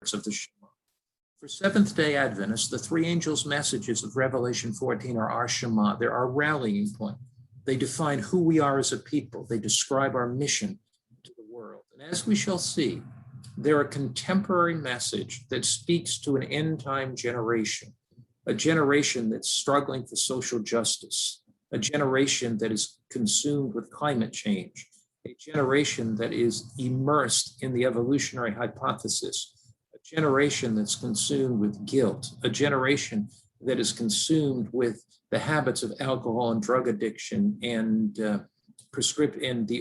of the Shema. For Seventh-day Adventists, the three angels' messages of Revelation 14 are our Shema. They're our rallying point. They define who we are as a people. They describe our mission to the world. And as we shall see, they're a contemporary message that speaks to an end-time generation, a generation that's struggling for social justice, a generation that is consumed with climate change, a generation that is immersed in the evolutionary hypothesis, a generation that's consumed with guilt, a generation that is consumed with the habits of alcohol and drug addiction and the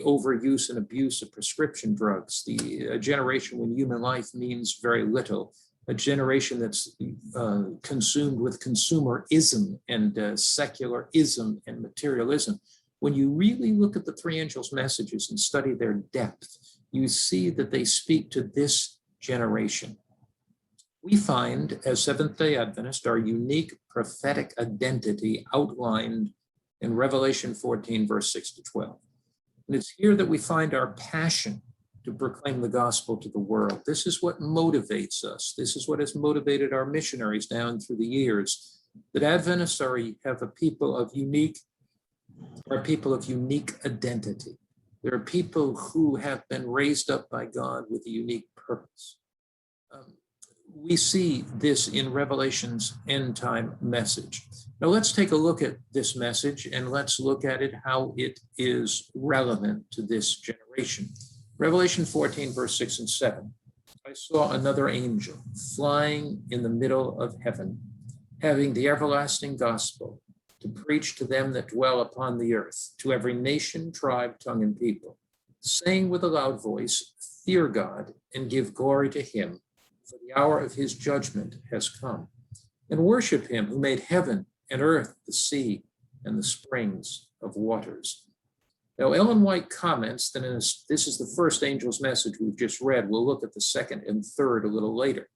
overuse and abuse of prescription drugs, a generation when human life means very little, a generation that's consumed with consumerism and secularism and materialism. When you really look at the three angels' messages and study their depth, you see that they speak to this generation. We find, as Seventh-day Adventists, our unique prophetic identity outlined in Revelation 14, verse 6 to 12. And it's here that we find our passion to proclaim the gospel to the world. This is what motivates us. This is what has motivated our missionaries down through the years, that Adventists are a people of unique identity. There are people who have been raised up by God with a unique purpose. We see this in Revelation's end time message. Now let's take a look at this message and let's look at it, how it is relevant to this generation. Revelation 14, verse 6 and 7. I saw another angel flying in the middle of heaven, having the everlasting gospel to preach to them that dwell upon the earth, to every nation, tribe, tongue, and people, saying with a loud voice, fear God and give glory to him, for the hour of his judgment has come, and worship him who made heaven and earth, the sea, and the springs of waters. Now, Ellen White comments that this is the first angel's message we've just read. We'll look at the second and third a little later.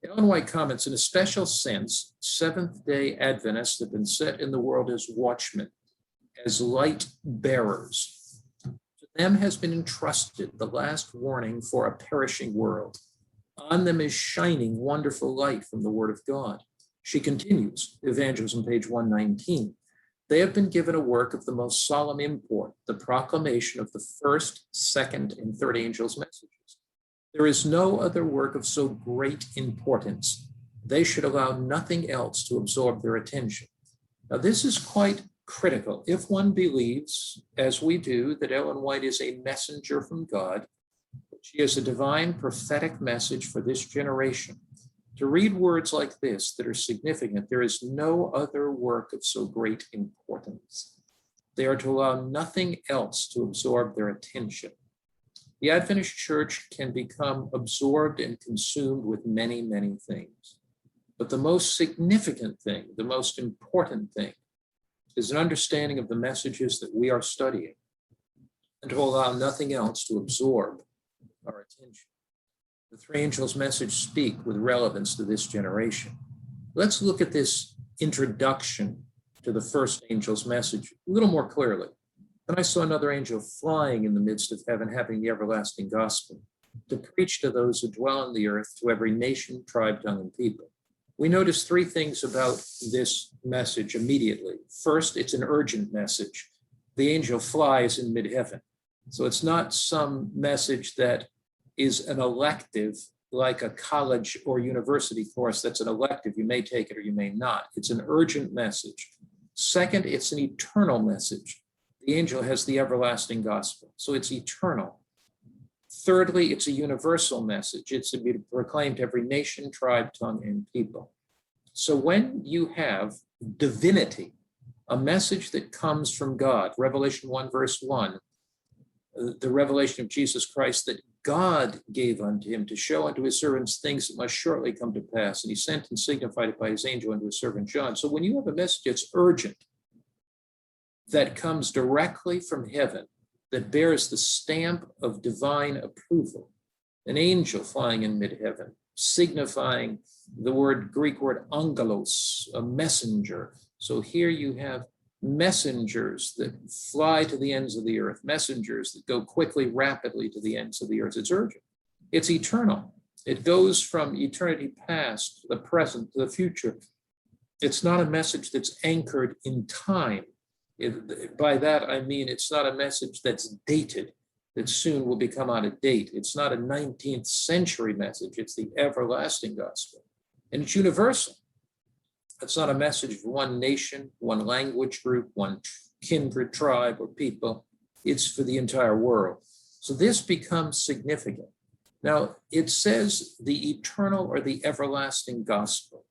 Ellen White comments, in a special sense, Seventh-day Adventists have been set in the world as watchmen, as light bearers. To them has been entrusted the last warning for a perishing world. On them is shining wonderful light from the word of God. She continues, Evangelism, page 119. They have been given a work of the most solemn import, the proclamation of the first, second, and third angels' messages. There is no other work of so great importance. They should allow nothing else to absorb their attention. Now, this is quite critical. If one believes, as we do, that Ellen White is a messenger from God, she has a divine prophetic message for this generation. To read words like this that are significant, there is no other work of so great importance. They are to allow nothing else to absorb their attention. The Adventist Church can become absorbed and consumed with many, many things. But the most significant thing, the most important thing, is an understanding of the messages that we are studying, and to allow nothing else to absorb our attention. The three angels' message speak with relevance to this generation. Let's look at this introduction to the first angel's message a little more clearly. Then I saw another angel flying in the midst of heaven, having the everlasting gospel, to preach to those who dwell on the earth, to every nation, tribe, tongue, and people. We notice three things about this message immediately. First, it's an urgent message. The angel flies in mid-heaven. So it's not some message that is an elective, like a college or university course that's an elective. You may take it or you may not. It's an urgent message. Second, it's an eternal message. The angel has the everlasting gospel, so it's eternal. Thirdly, it's a universal message. It's to be proclaimed to every nation, tribe, tongue, and people. So when you have divinity, a message that comes from God, Revelation 1, verse 1, the revelation of Jesus Christ that God gave unto him to show unto his servants things that must shortly come to pass. And he sent and signified it by his angel unto his servant John. So when you have a message that's urgent, that comes directly from heaven, that bears the stamp of divine approval, an angel flying in mid-heaven, signifying the Greek word angelos, a messenger. So here you have messengers that fly to the ends of the earth, messengers that go quickly, rapidly to the ends of the earth. It's urgent. It's eternal. It goes from eternity past, the present, to the future. It's not a message that's anchored in time. By that, I mean it's not a message that's dated, that soon will become out of date. It's not a 19th century message. It's the everlasting gospel. And it's universal. It's not a message of one nation, one language group, one kindred tribe or people. It's for the entire world. So this becomes significant. Now, it says the eternal or the everlasting gospel.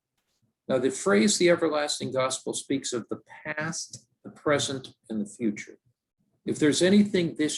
Now, the phrase the everlasting gospel speaks of the past, the present, and the future. If there's anything this